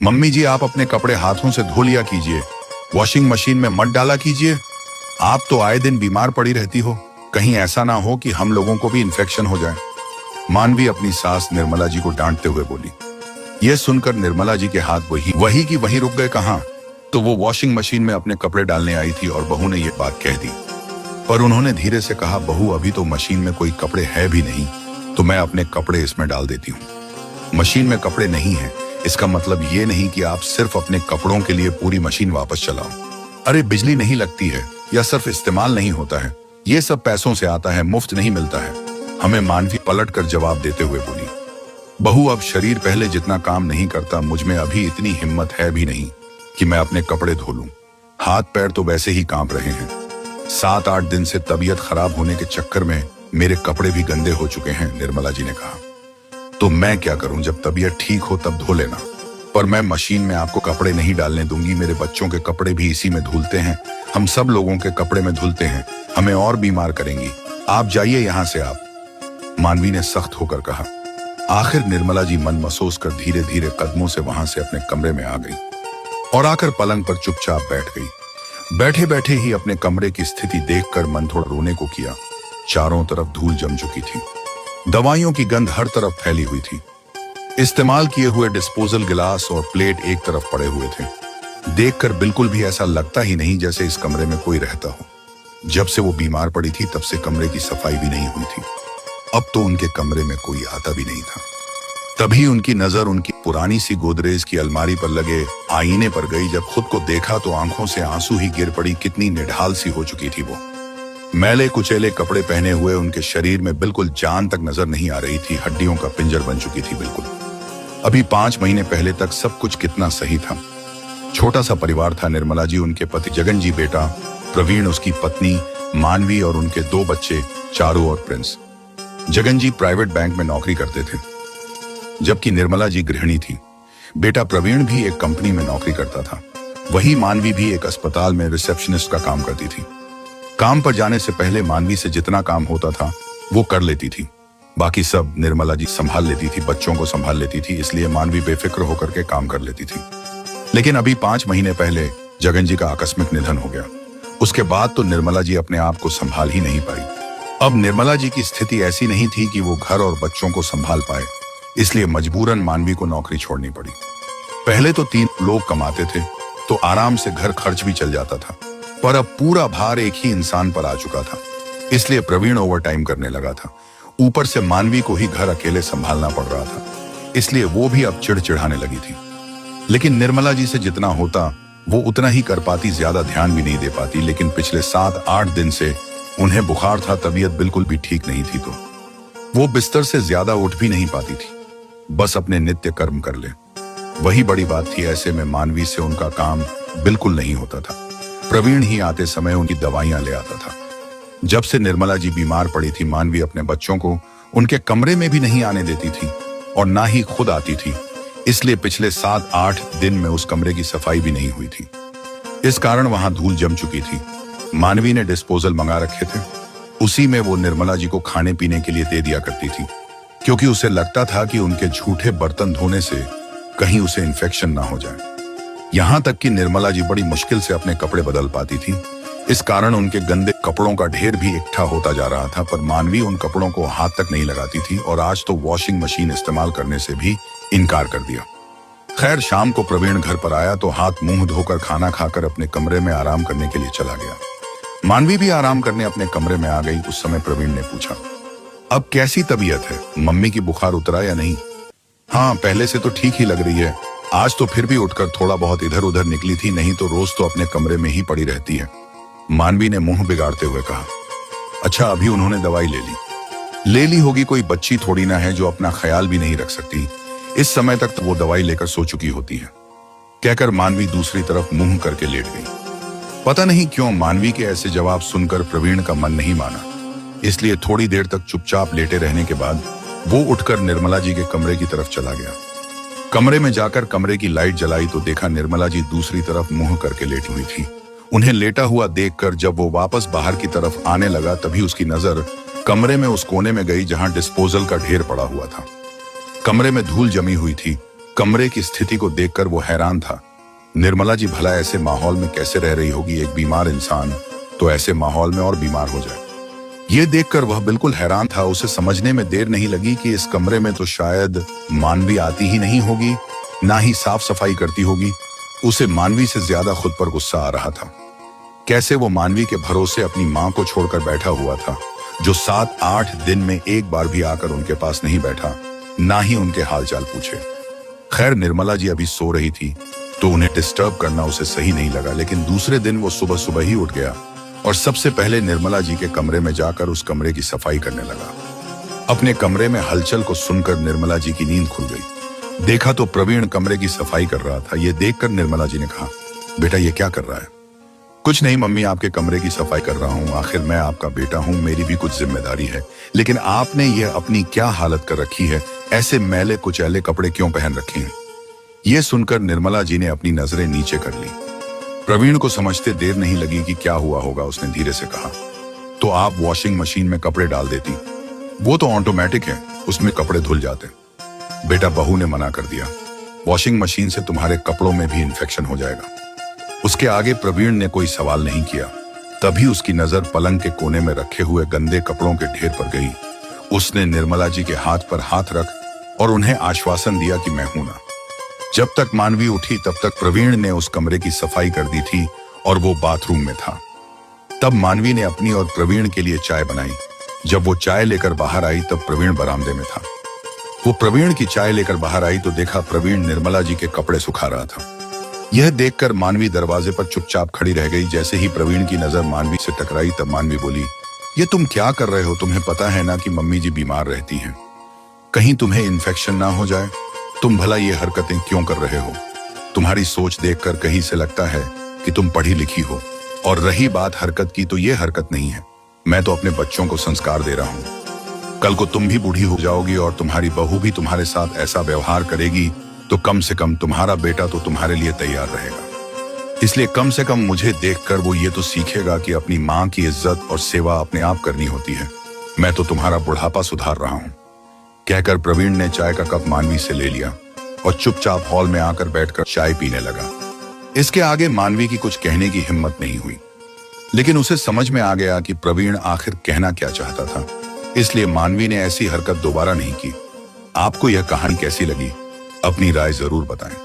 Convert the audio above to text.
Mummy जी, आप अपने कपड़े हाथों से धो लिया कीजिए, वॉशिंग मशीन में मत डाला कीजिए। आप तो आए दिन बीमार पड़ी रहती हो, कहीं ऐसा ना हो कि हम लोगों को भी इन्फेक्शन हो जाए। मानवी अपनी सास निर्मला जी को डांटते हुए बोली। यह सुनकर निर्मला जी के हाथ वही की वहीं रुक गए। कहां? तो वो वॉशिंग मशीन में अपने कपड़े डालने आई थी और बहू ने यह बात कह दी। पर उन्होंने धीरे से कहा, बहू अभी तो मशीन में कोई कपड़े है भी नहीं, तो मैं अपने कपड़े इसमें डाल देती हूँ। मशीन में कपड़े नहीं है, इसका मतलब ये नहीं कि आप सिर्फ अपने कपड़ों के लिए पूरी मशीन वापस चलाओ। अरे बिजली नहीं लगती है या सिर्फ इस्तेमाल नहीं होता है, ये सब पैसों से आता है, मुफ्त नहीं मिलता है। हमें मानवी पलट कर जवाब देते हुए बोली। बहू, अब शरीर पहले जितना काम नहीं करता, मुझ में अभी इतनी हिम्मत है भी नहीं कि मैं अपने कपड़े धो लूं। हाथ पैर तो वैसे ही कांप रहे हैं। 7-8 दिन से तबीयत खराब होने के चक्कर में मेरे कपड़े भी गंदे हो चुके हैं, निर्मला जी ने कहा। तो मैं क्या करूं, जब तबीयत ठीक हो तब धो लेना, पर मैं मशीन में आपको कपड़े नहीं डालने दूंगी। मेरे बच्चों के कपड़े भी इसी में धुलते हैं, हम सब लोगों के कपड़े में धुलते हैं, हमें और बीमार करेंगी। आप जाइए यहां से आप, मानवी ने सख्त होकर कहा। आखिर निर्मला जी मन महसूस कर धीरे धीरे कदमों से वहां से अपने कमरे में आ गई और आकर पलंग पर चुपचाप बैठ गई। बैठे बैठे ही अपने कमरे की स्थिति देखकर मन थोड़ा रोने को किया। चारों तरफ धूल जम चुकी थी, दवाइयों की गंध हर तरफ फैली हुई थी, इस्तेमाल किए हुए डिस्पोजल गिलास और प्लेट एक तरफ पड़े हुए थे। देखकर बिल्कुल भी ऐसा लगता ही नहीं जैसे इस कमरे में कोई रहता हो। जब से वो बीमार पड़ी थी तब से कमरे की सफाई भी नहीं हुई थी। अब तो उनके कमरे में कोई आता भी नहीं था। तभी उनकी नजर उनकी पुरानी सी गोदरेज की अलमारी पर लगे आईने पर गई। जब खुद को देखा तो आंखों से आंसू ही गिर पड़ी। कितनी निढाल सी हो चुकी थी वो। मैले कुचेले कपड़े पहने हुए उनके शरीर में बिल्कुल जान तक नजर नहीं आ रही थी। हड्डियों का पिंजर बन चुकी थी बिल्कुल। अभी 5 महीने पहले तक सब कुछ कितना सही था। छोटा सा परिवार था। निर्मला जी, उनके पति जगन जी, बेटा प्रवीण, उसकी पत्नी मानवी और उनके 2 बच्चे चारू और प्रिंस। जगन जी प्राइवेट बैंक में नौकरी करते थे, जबकि निर्मला जी गृहिणी थी। बेटा प्रवीण भी एक कंपनी में नौकरी करता था। वही मानवी भी एक अस्पताल में रिसेप्शनिस्ट का काम करती थी। काम पर जाने से पहले मानवी से जितना काम होता था वो कर लेती थी, बाकी सब निर्मला जी संभाल लेती थी, बच्चों को संभाल लेती थी। इसलिए मानवी बेफिक्र होकर के काम कर लेती थी। लेकिन अभी 5 महीने पहले जगन जी का आकस्मिक निधन हो गया। उसके बाद तो निर्मला जी अपने आप को संभाल ही नहीं पाई। अब निर्मला जी की स्थिति ऐसी नहीं थी कि वो घर और बच्चों को संभाल पाए, इसलिए मजबूरन मानवी को नौकरी छोड़नी पड़ी। पहले तो 3 लोग कमाते थे तो आराम से घर खर्च भी चल जाता था, पर अब पूरा भार एक ही इंसान पर आ चुका था। इसलिए प्रवीण ओवरटाइम करने लगा था। ऊपर से मानवी को ही घर अकेले संभालना पड़ रहा था, इसलिए वो भी अब चिड़चिड़ाने लगी थी। लेकिन निर्मला जी से जितना होता वो उतना ही कर पाती, ज्यादा ध्यान भी नहीं दे पाती। लेकिन पिछले 7-8 दिन से उन्हें बुखार था, तबीयत बिल्कुल भी ठीक नहीं थी, तो वो बिस्तर से ज्यादा उठ भी नहीं पाती थी, बस अपने नित्य कर्म कर ले, वही बड़ी बात थी। ऐसे में मानवी से उनका काम बिल्कुल नहीं होता था। प्रवीण ही आते समय उनकी दवाइयां ले आता था। जब से निर्मला जी बीमार पड़ी थी, मानवी अपने बच्चों को उनके कमरे में भी नहीं आने देती थी और ना ही खुद आती थी। इसलिए पिछले 7-8 दिन में उस कमरे की सफाई भी नहीं हुई थी। इस कारण वहां धूल जम चुकी थी। मानवी ने डिस्पोजल मंगा रखे थे, उसी में वो निर्मला जी को खाने पीने के लिए दे दिया करती थी, क्योंकि उसे लगता था कि उनके झूठे बर्तन धोने से कहीं उसे इन्फेक्शन ना हो जाए। यहां तक कि निर्मला जी बड़ी मुश्किल से अपने कपड़े बदल पाती थी। इस कारण उनके गंदे कपड़ों का ढेर भी इकट्ठा होता जा रहा था। पर मानवी उन कपड़ों को हाथ तक नहीं लगाती थी और आज तो वॉशिंग मशीन इस्तेमाल करने से भी इनकार कर दिया। खैर, शाम को प्रवीण घर पर आया तो हाथ मुंह धोकर खाना खाकर अपने कमरे में आराम करने के लिए चला गया। मानवी भी आराम करने अपने कमरे में आ गई। उस समय प्रवीण ने पूछा, अब कैसी तबीयत है? मम्मी की बुखार उतरा या नहीं? हाँ, पहले से तो ठीक ही लग रही है। आज तो फिर भी उठकर थोड़ा बहुत इधर उधर निकली थी, नहीं तो रोज तो अपने कमरे में ही पड़ी रहती है, मानवी ने मुंह बिगाड़ते हुए कहा। अच्छा, अभी उन्होंने दवाई ले ली होगी, कोई बच्ची थोड़ी ना है जो अपना ख्याल भी नहीं रख सकती। इस समय तक तो वो दवाई लेकर सो चुकी होती है, कहकर मानवी दूसरी तरफ मुंह करके लेट गई। पता नहीं क्यों मानवी के ऐसे जवाब सुनकर प्रवीण का मन नहीं माना, इसलिए थोड़ी देर तक चुपचाप लेटे रहने के बाद वो उठकर निर्मला जी के कमरे की तरफ चला गया। कमरे में जाकर कमरे की लाइट जलाई तो देखा निर्मला जी दूसरी तरफ मुंह करके लेटी हुई थी। उन्हें लेटा हुआ देखकर जब वो वापस बाहर की तरफ आने लगा तभी उसकी नजर कमरे में उस कोने में गई जहां डिस्पोजल का ढेर पड़ा हुआ था। कमरे में धूल जमी हुई थी कमरे की स्थिति को देखकर वो हैरान था। निर्मला जी भला ऐसे माहौल में कैसे रह रही होगी, एक बीमार इंसान तो ऐसे माहौल में और बीमार हो जाए। ये देखकर वह बिल्कुल हैरान था। उसे समझने में देर नहीं लगी कि इस कमरे में तो शायद मानवी आती ही नहीं होगी, ना ही साफ सफाई करती होगी। उसे मानवी से ज्यादा खुद पर गुस्सा आ रहा था। कैसे वो मानवी के भरोसे अपनी मां को छोड़कर बैठा हुआ था, जो 7-8 दिन में एक बार भी आकर उनके पास नहीं बैठा, ना ही उनके हालचाल पूछे। खैर, निर्मला जी अभी सो रही थी तो उन्हें डिस्टर्ब करना उसे सही नहीं लगा। लेकिन दूसरे दिन वो सुबह सुबह ही उठ गया और सबसे पहले निर्मला जी के कमरे में जाकर उस कमरे की सफाई करने लगा। अपने कमरे में हलचल को सुनकर निर्मला जी की नींद खुल गई। देखा तो प्रवीण कमरे की सफाई कर रहा था। यह देखकर निर्मला जी ने कहा, बेटा ये क्या कर रहा है? कुछ नहीं मम्मी, आपके कमरे की सफाई कर रहा हूँ। आखिर मैं आपका बेटा हूँ, मेरी भी कुछ जिम्मेदारी है। लेकिन आपने ये अपनी क्या हालत कर रखी है? ऐसे मैले कुचैले कपड़े क्यों पहन रखे हैं? ये सुनकर निर्मला जी ने अपनी नजरें नीचे कर ली। प्रवीण को समझते देर नहीं लगी कि क्या हुआ होगा। उसने धीरे से कहा, तो आप वॉशिंग मशीन में कपड़े डाल देती, वो तो ऑटोमेटिक है, उसमें कपड़े धुल जाते। बेटा, बहू ने मना कर दिया, वॉशिंग मशीन से तुम्हारे कपड़ों में भी इंफेक्शन हो जाएगा। उसके आगे प्रवीण ने कोई सवाल नहीं किया। तभी उसकी नजर पलंग के कोने में रखे हुए गंदे कपड़ों के ढेर पर गई। उसने निर्मला जी के हाथ पर हाथ रख और उन्हें आश्वासन दिया कि मैं हूं ना। जब तक मानवी उठी तब तक प्रवीण ने उस कमरे की सफाई कर दी थी और वो बाथरूम में था। तब मानवी ने अपनी और प्रवीण के लिए चाय बनाई। जब वो चाय लेकर बाहर आई तब प्रवीण बरामदे में था। वो प्रवीण की चाय लेकर बाहर आई तो देखा प्रवीण निर्मला जी के कपड़े सुखा रहा था। यह देखकर मानवी दरवाजे पर चुपचाप खड़ी रह गई। जैसे ही प्रवीण की नजर मानवी से टकराई तब मानवी बोली, ये तुम क्या कर रहे हो? तुम्हें पता है ना कि मम्मी जी बीमार रहती हैं, कहीं तुम्हें इन्फेक्शन ना हो जाए। तुम भला ये हरकतें क्यों कर रहे हो? तुम्हारी सोच देखकर कहीं से लगता है कि तुम पढ़ी लिखी हो। और रही बात हरकत की, तो ये हरकत नहीं है। मैं तो अपने बच्चों को संस्कार दे रहा हूँ। कल को तुम भी बूढ़ी हो जाओगी और तुम्हारी बहू भी तुम्हारे साथ ऐसा व्यवहार करेगी तो कम से कम तुम्हारा बेटा तो तुम्हारे लिए तैयार रहेगा। इसलिए कम से कम मुझे देखकर वो ये तो सीखेगा कि अपनी माँ की इज्जत और सेवा अपने आप करनी होती है। मैं तो तुम्हारा बुढ़ापा सुधार रहा हूँ। कहकर प्रवीण ने चाय का कप मानवी से ले लिया और चुपचाप हॉल में आकर बैठकर चाय पीने लगा। इसके आगे मानवी की कुछ कहने की हिम्मत नहीं हुई। लेकिन उसे समझ में आ गया कि प्रवीण आखिर कहना क्या चाहता था। इसलिए मानवी ने ऐसी हरकत दोबारा नहीं की। आपको यह कहानी कैसी लगी? अपनी राय जरूर बताएं।